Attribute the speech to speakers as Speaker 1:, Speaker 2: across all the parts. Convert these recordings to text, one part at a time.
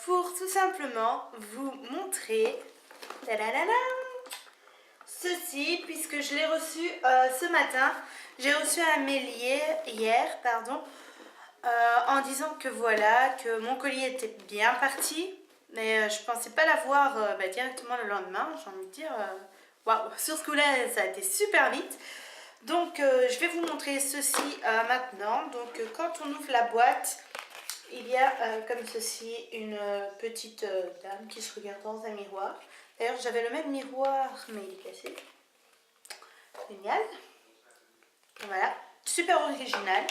Speaker 1: pour tout simplement vous montrer ceci, puisque je l'ai reçu ce matin. J'ai reçu un mail hier, en disant que voilà, que mon colis était bien parti, mais je pensais pas l'avoir directement le lendemain. J'ai envie de dire, waouh, sur ce coup-là, ça a été super vite. Donc je vais vous montrer ceci maintenant. Donc quand on ouvre la boîte, il y a comme ceci une petite dame qui se regarde dans un miroir. D'ailleurs j'avais le même miroir mais il est cassé. Génial. Et voilà, super original.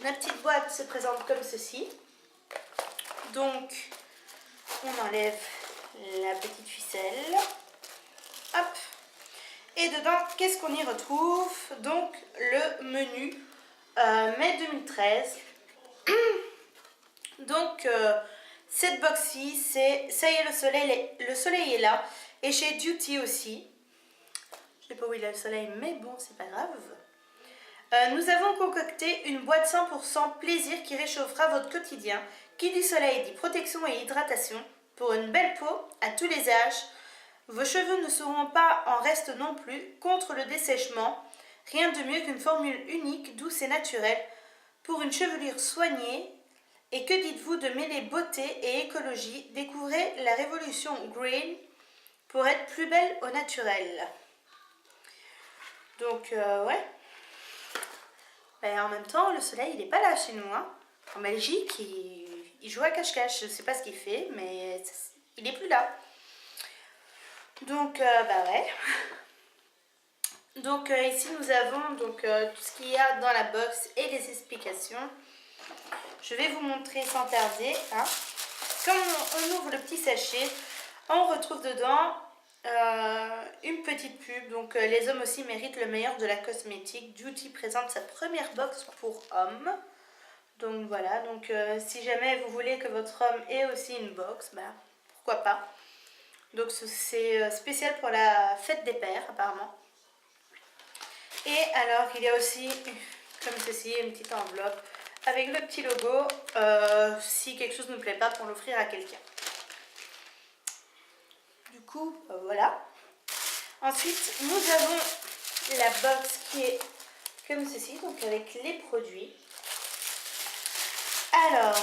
Speaker 1: La petite boîte se présente comme ceci. Donc on enlève la petite ficelle. Hop. Et dedans, qu'est-ce qu'on y retrouve? Donc le menu mai 2013. Donc cette box-ci, c'est ça y est, le soleil est là. Et chez Duty aussi. Je sais pas où il a le soleil, mais bon, c'est pas grave. Nous avons concocté une boîte 100% plaisir qui réchauffera votre quotidien. Qui dit soleil dit protection et hydratation. Pour une belle peau, à tous les âges. Vos cheveux ne seront pas en reste non plus. Contre le dessèchement, rien de mieux qu'une formule unique, douce et naturelle. Pour une chevelure soignée. Et que dites-vous de mêler beauté et écologie? Découvrez la révolution green pour être plus belle au naturel. Donc ouais. Ben, en même temps, le soleil, il n'est pas là chez nous. Hein. En Belgique, il joue à cache-cache. Je ne sais pas ce qu'il fait, mais il n'est plus là. Donc, bah ouais. Donc, ici, nous avons donc, tout ce qu'il y a dans la box et les explications. Je vais vous montrer sans tarder. Hein. Quand on ouvre le petit sachet, on retrouve dedans une petite pub. Donc les hommes aussi méritent le meilleur de la cosmétique. Duty présente sa première box pour hommes. Donc voilà, donc si jamais vous voulez que votre homme ait aussi une box, bah, pourquoi pas. Donc c'est spécial pour la fête des pères apparemment. Et alors il y a aussi, comme ceci, une petite enveloppe avec le petit logo, si quelque chose ne nous plaît pas, pour l'offrir à quelqu'un. Du coup, voilà. Ensuite, nous avons la box qui est comme ceci, donc avec les produits. Alors,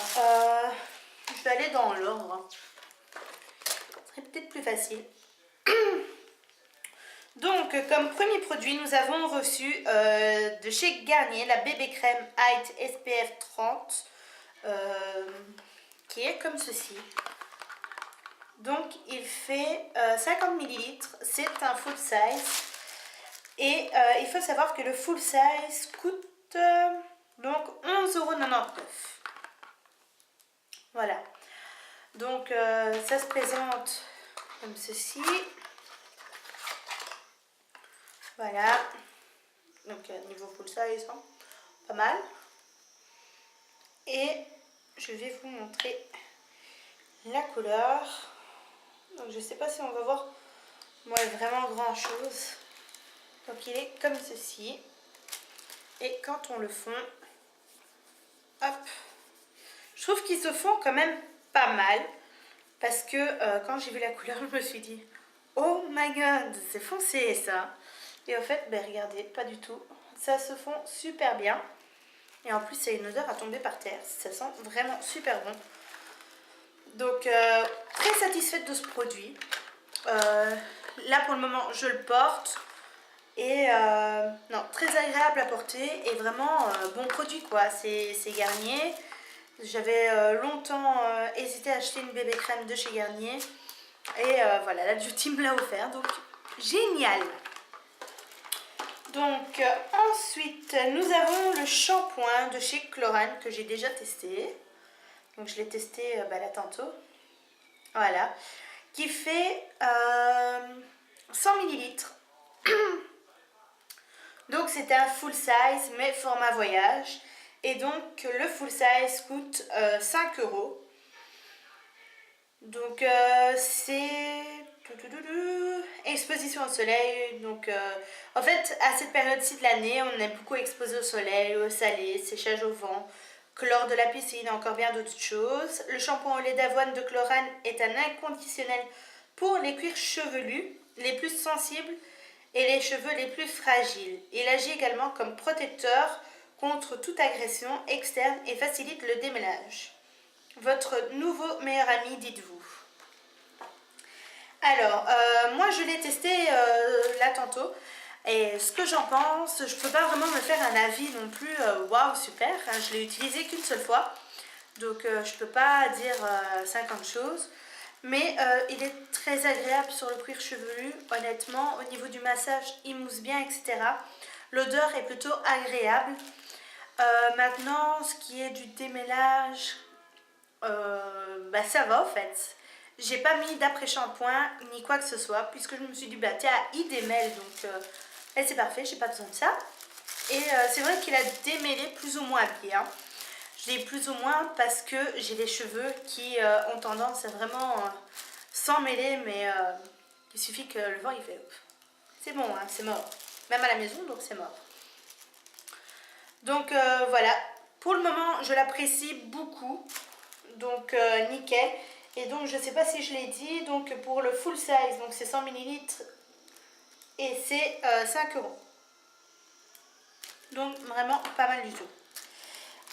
Speaker 1: je vais aller dans l'ordre. Ce serait peut-être plus facile. Donc, comme premier produit, nous avons reçu de chez Garnier la bébé crème Height SPF 30 qui est comme ceci. Donc, il fait 50 ml, c'est un full size. Et il faut savoir que le full size coûte donc 11,99 €. Voilà. Donc, ça se présente comme ceci. Voilà. Donc, niveau full size, hein, pas mal. Et je vais vous montrer la couleur. Donc, je ne sais pas si on va voir moi vraiment grand chose. Donc, il est comme ceci. Et quand on le fond, hop, je trouve qu'ils se font quand même pas mal. Parce que quand j'ai vu la couleur, je me suis dit, oh my god, c'est foncé ça. Et en fait, ben regardez, pas du tout. Ça se fond super bien. Et en plus, ça a une odeur à tomber par terre. Ça sent vraiment super bon. Donc, très satisfaite de ce produit. Là, pour le moment, je le porte. Et non, très agréable à porter. Et vraiment, bon produit, quoi. C'est Garnier. J'avais longtemps hésité à acheter une bébé crème de chez Garnier. Et voilà, la Duty me l'a offert. Donc, génial! Donc ensuite nous avons le shampoing de chez Chlorane que j'ai déjà testé. Donc je l'ai testé là tantôt. Voilà. Qui fait 100 ml. Donc c'est un full size mais format voyage. Et donc le full size coûte 5 €. Donc c'est exposition au soleil. Donc en fait à cette période-ci de l'année on est beaucoup exposé au soleil, au soleil, séchage au vent, que lors de la piscine, encore bien d'autres choses. Le shampoing au lait d'avoine de Chlorane est un inconditionnel pour les cuirs chevelus les plus sensibles et les cheveux les plus fragiles. Il agit également comme protecteur contre toute agression externe et facilite le démêlage. Votre nouveau meilleur ami, dites-vous. Alors, moi je l'ai testé là tantôt. Et ce que j'en pense, je ne peux pas vraiment me faire un avis non plus, waouh, super, hein, je l'ai utilisé qu'une seule fois, donc je ne peux pas dire 50 choses, mais il est très agréable sur le cuir chevelu, honnêtement, au niveau du massage, il mousse bien, etc. L'odeur est plutôt agréable. Maintenant, ce qui est du démêlage, bah, ça va en fait. J'ai pas mis d'après-shampoing ni quoi que ce soit, puisque je me suis dit, bah tiens, il démêle, donc... et c'est parfait, j'ai pas besoin de ça. Et c'est vrai qu'il a démêlé plus ou moins bien. Je dis plus ou moins parce que j'ai des cheveux qui ont tendance à vraiment s'emmêler, mais il suffit que le vent il fait. C'est bon, hein, c'est mort. Même à la maison, donc c'est mort. Donc voilà, pour le moment je l'apprécie beaucoup. Donc nickel. Et donc je sais pas si je l'ai dit, donc pour le full size, donc c'est 100 ml. Et c'est 5 euros. Donc vraiment pas mal du tout.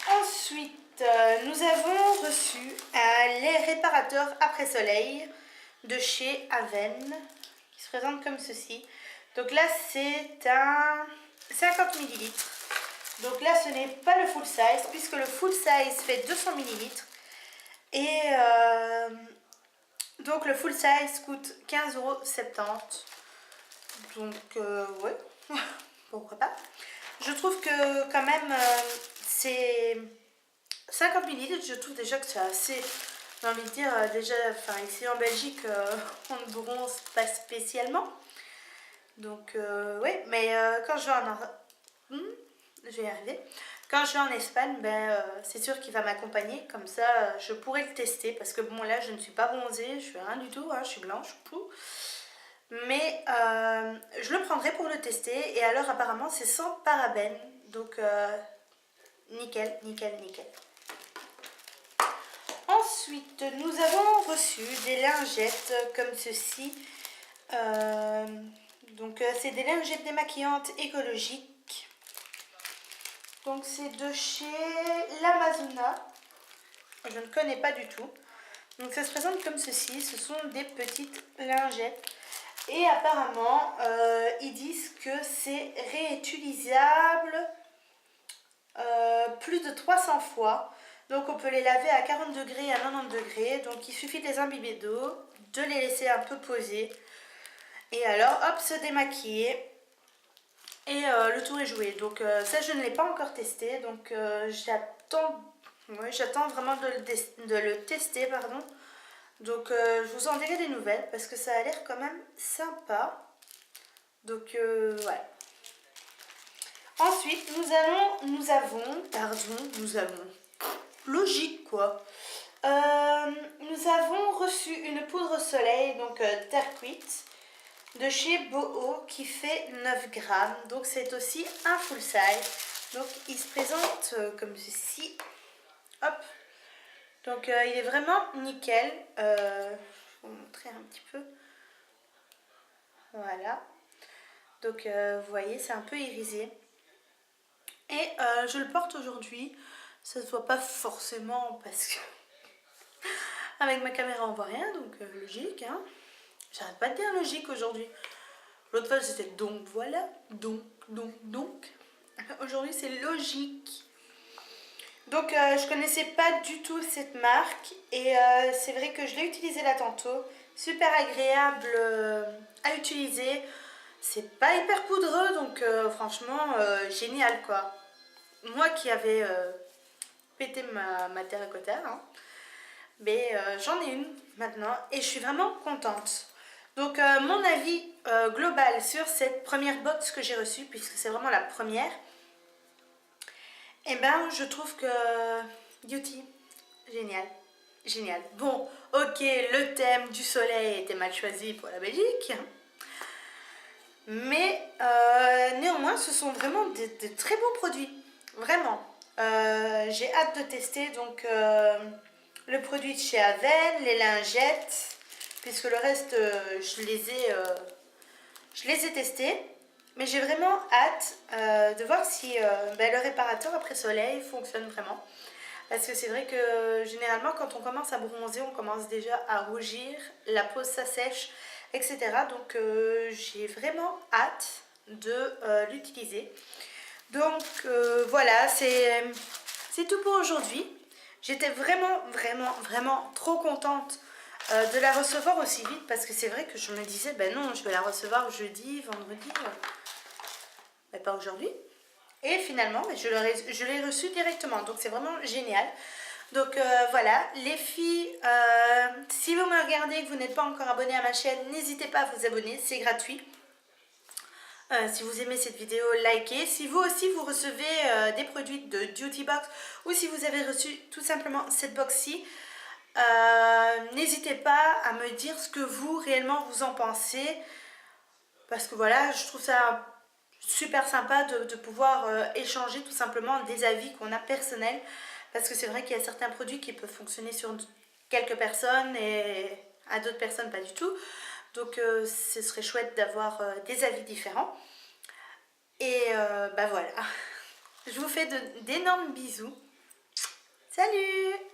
Speaker 1: Ensuite, nous avons reçu un lait réparateur après soleil de chez Aven, qui se présente comme ceci. Donc là c'est un 50 ml. Donc là ce n'est pas le full size, puisque le full size fait 200 ml. Et donc le full size coûte 15,70 €. Donc ouais, pourquoi pas. Je trouve que quand même c'est 50 ml, je trouve déjà que c'est assez, j'ai envie de dire, déjà, enfin ici en Belgique on ne bronze pas spécialement. Donc ouais, mais quand je vais je vais y arriver. Quand je vais en Espagne, ben, c'est sûr qu'il va m'accompagner, comme ça je pourrai le tester, parce que bon là je ne suis pas bronzée, je suis rien du tout, hein, je suis blanche, pou. Mais je le prendrai pour le tester, et alors apparemment c'est sans parabènes, donc nickel, nickel, nickel. Ensuite, nous avons reçu des lingettes comme ceci. Donc c'est des lingettes démaquillantes écologiques. Donc c'est de chez l'Amazona. Je ne connais pas du tout. Donc ça se présente comme ceci. Ce sont des petites lingettes. Et apparemment, ils disent que c'est réutilisable plus de 300 fois. Donc on peut les laver à 40 degrés, à 90 degrés. Donc il suffit de les imbiber d'eau, de les laisser un peu poser. Et alors, hop, se démaquiller. Et le tour est joué. Donc ça, je ne l'ai pas encore testé. Donc j'attends vraiment de le tester, pardon. Donc je vous en dirai des nouvelles parce que ça a l'air quand même sympa. Donc voilà. Ensuite, nous avons, logique quoi. Nous avons reçu une poudre soleil, donc terre cuite, de chez Boho qui fait 9 grammes. Donc c'est aussi un full size. Donc il se présente comme ceci. Hop. Donc il est vraiment nickel. Je vais vous montrer un petit peu. Voilà. Donc vous voyez, c'est un peu irisé. Et je le porte aujourd'hui. Ça ne se voit pas forcément parce que avec ma caméra on voit rien, donc logique, hein. J'arrête pas de dire logique aujourd'hui. L'autre fois c'était donc voilà, donc. Aujourd'hui c'est logique. Donc je connaissais pas du tout cette marque et c'est vrai que je l'ai utilisé là tantôt. Super agréable à utiliser. C'est pas hyper poudreux, donc franchement génial quoi. Moi qui avais pété ma terracotta, hein, mais j'en ai une maintenant et je suis vraiment contente. Donc mon avis global sur cette première box que j'ai reçue, puisque c'est vraiment la première, et ben je trouve que Beauty, génial, génial. Bon, ok, le thème du soleil était mal choisi pour la Belgique, mais néanmoins ce sont vraiment de très bons produits, vraiment. J'ai hâte de tester donc le produit de chez Aven, les lingettes, puisque le reste je les ai testés. Mais j'ai vraiment hâte de voir si le réparateur après soleil fonctionne vraiment. Parce que c'est vrai que généralement quand on commence à bronzer, on commence déjà à rougir, la peau s'assèche, etc. Donc j'ai vraiment hâte de l'utiliser. Donc voilà, c'est tout pour aujourd'hui. J'étais vraiment trop contente de la recevoir aussi vite parce que c'est vrai que je me disais, ben non, je vais la recevoir jeudi, vendredi, mais pas aujourd'hui. Et finalement, je l'ai reçue directement, donc c'est vraiment génial. Donc voilà, les filles, si vous me regardez et que vous n'êtes pas encore abonné à ma chaîne, n'hésitez pas à vous abonner, c'est gratuit. Si vous aimez cette vidéo, likez. Si vous aussi vous recevez des produits de Duty Box ou si vous avez reçu tout simplement cette box-ci, n'hésitez pas à me dire ce que vous réellement vous en pensez. Parce que voilà, je trouve ça super sympa de pouvoir échanger tout simplement des avis qu'on a personnels. Parce que c'est vrai qu'il y a certains produits qui peuvent fonctionner sur quelques personnes et à d'autres personnes pas du tout. Donc ce serait chouette d'avoir des avis différents. Et voilà. Je vous fais d'énormes bisous. Salut!